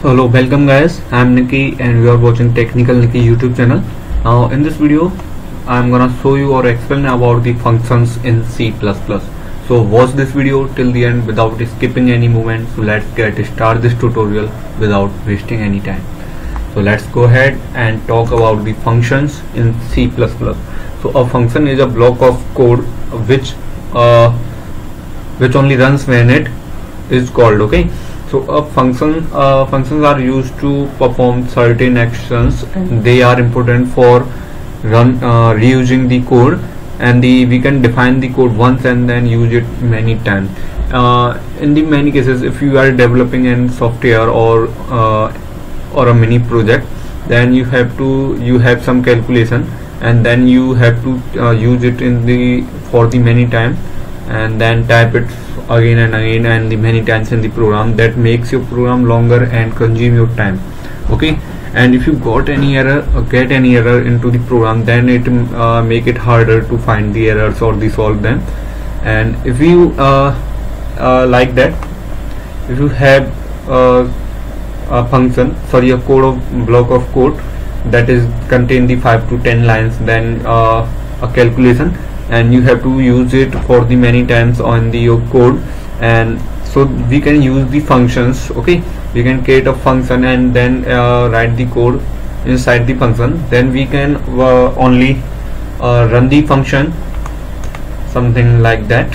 Hello, welcome guys. I'm Nikki and we are watching Technical Nikki YouTube channel. Now in this video I'm gonna show you or explain about the functions in C++. So watch this video till the end without skipping any moment. So let's start this tutorial without wasting any time. So let's go ahead and talk about the functions in C++. So a function is a block of code which only runs when it is called. Okay. So functions are used to perform certain actions, and they are important for reusing the code, and we can define the code once and then use it many times. In the many cases, if you are developing a software or a mini project, then you have some calculation, and then you have to use it for the many times, and then type it again and again and the many times in the program. That makes your program longer and consume your time. Okay, and if you get any error into the program, then it make it harder to find the errors or solve them. And if you like that, if you have a function, a block of code that is contain the 5 to 10 lines, then a calculation, and you have to use it for the many times on your code. And so we can use the functions. Okay, we can create a function and then write the code inside the function. Then we can only run the function, something like that.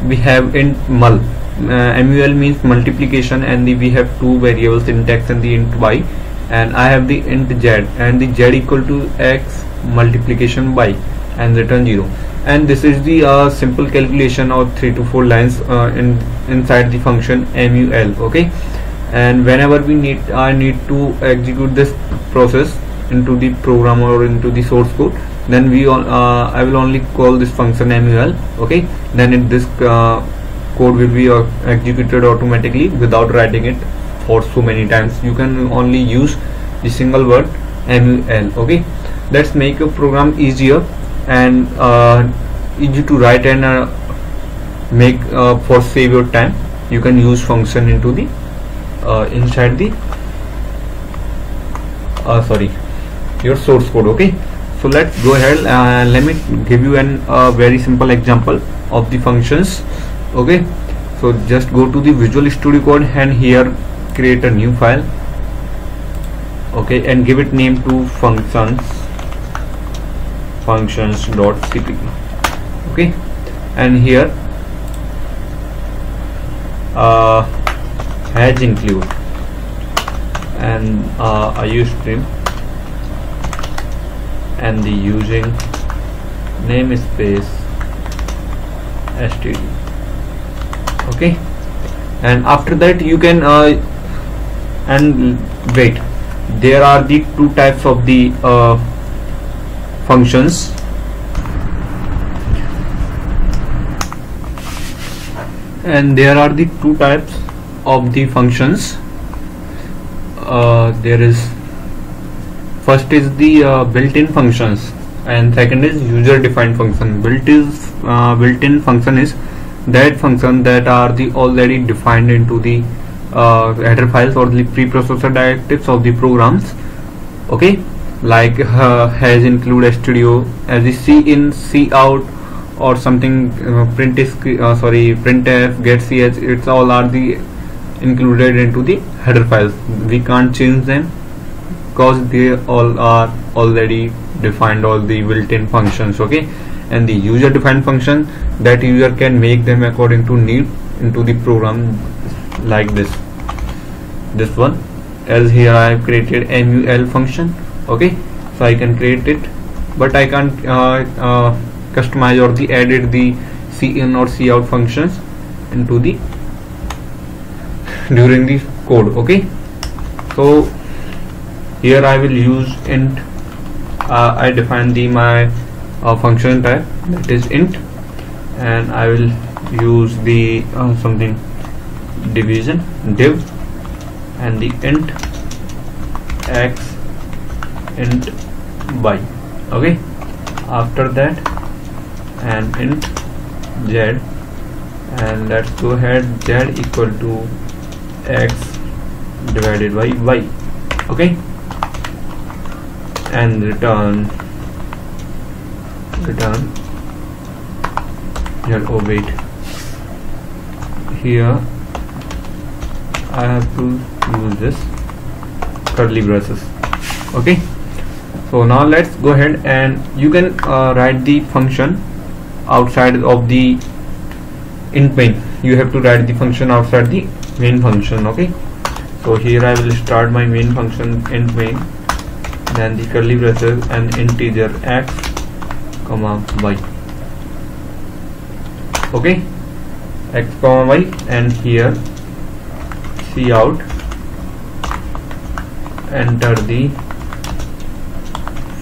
We have int mul. Mul means multiplication, and we have two variables, int x and the int y, and I have the int z, and the z equal to x multiplication by and return 0. And this is the simple calculation of 3 to 4 lines inside the function mul. Okay, and whenever I need to execute this process into the program or into the source code, then I will only call this function mul. Okay, then this code will be executed automatically without writing it for so many times. You can only use the single word mul. Okay, let's make your program easier and easy to write and make for save your time. You can use function into the inside the your source code. Okay, so let's go ahead and let me give you a very simple example of the functions. Okay, so just go to the Visual Studio Code and here create a new file. Okay, and give it name to functions.cpp. okay, and here has include and IOStream and the using namespace std. Okay, and after that you can and wait, there are the two types of the functions. And there are the two types of the functions. There is first is the built-in functions, and second is user-defined function. Built-in function is that function that are the already defined into the header files or the preprocessor directives of the programs. Okay, like has include stdio, as the C in, C out, or something printf, get ch, it's all are the included into the header files. We can't change them because they all are already defined, all the built-in functions. Okay, and the user-defined function, that user can make them according to need into the program, like this one. As here I have created mul function. Okay, so I can create it, but I can't customize or edit the cin or cout functions into the during the code. Okay, so here I will use int. I define my function type, that is int, and I will use the something division div, and the int x int y. Okay, after that and int z, and let's go ahead z equal to x divided by y. Okay, and return here. Oh wait, here I have to use this curly braces. Okay, so now let's go ahead and you can write the function outside of the int main. You have to write the function outside the main function. Okay, so here I will start my main function int main, then the curly braces and integer x comma y. Okay, x comma y, and here cout, enter the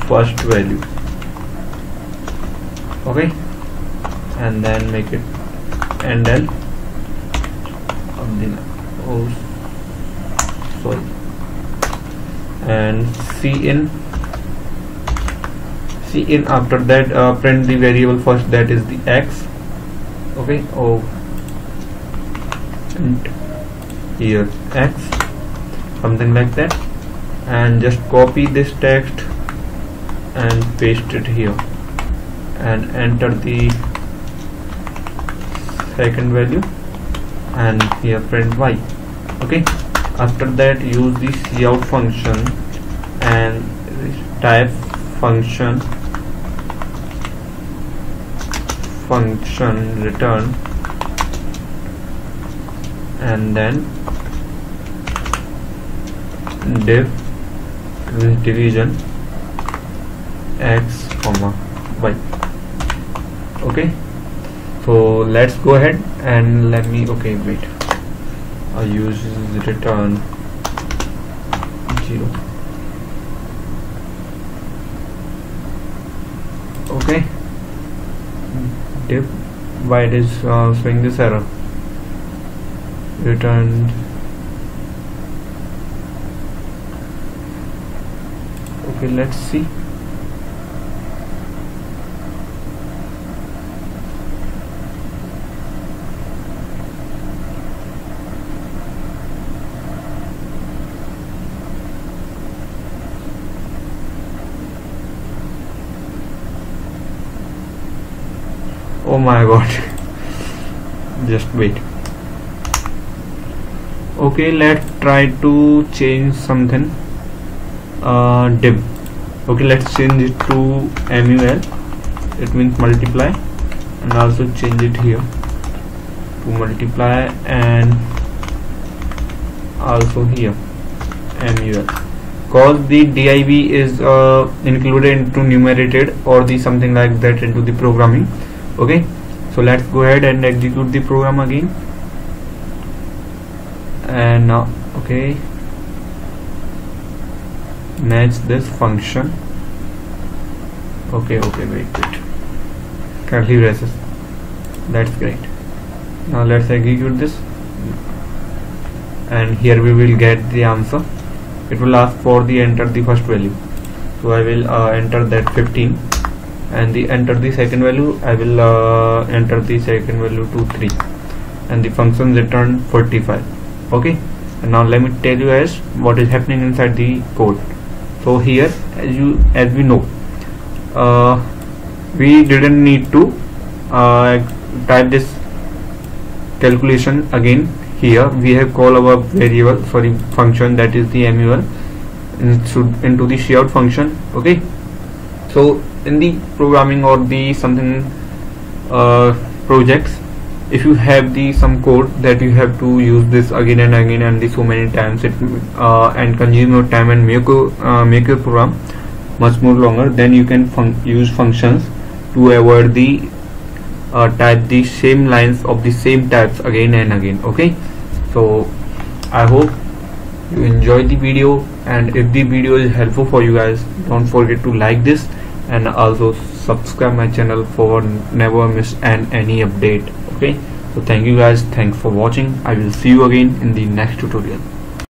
first value. Okay, and then make it endl of the and cin after that print the variable first, that is the x. Okay, and here x, something like that, and just copy this text and paste it here and enter the second value and here print y. Okay, after that use the cout function and type function return, and then div division x comma y. Okay, so let's go ahead and let me, okay wait, I'll use return 0. Okay, div, why it is showing this error, return. Okay, let's see. Oh my god, just wait. Okay, let's try to change something. Div. Okay, let's change it to mul, it means multiply, and also change it here to multiply, and also here mul, cause the div is included into numerated or the something like that into the programming. Okay, so let's go ahead and execute the program again, and now okay, match this function. Okay, wait, curly braces, that's great. Now let's execute this, and here we will get the answer. It will ask for the enter the first value, so I will enter that 15, and the enter the second value, I will enter the second value to 3, and the function return 45. Okay, and now let me tell you guys what is happening inside the code. So here, as we know, we didn't need to type this calculation again. Here we have called our variable, function, that is the mul, into the cout function. Okay, so in the programming or the something projects, if you have the some code that you have to use this again and again and so many times, it and consume your time and make your program much more longer, then you can use functions to avoid the type the same lines of the same types again and again. Okay, so I hope you enjoyed the video, and if the video is helpful for you guys, don't forget to like this and also subscribe my channel for never miss any update. Okay, so thank you guys, thanks for watching. I will see you again in the next tutorial.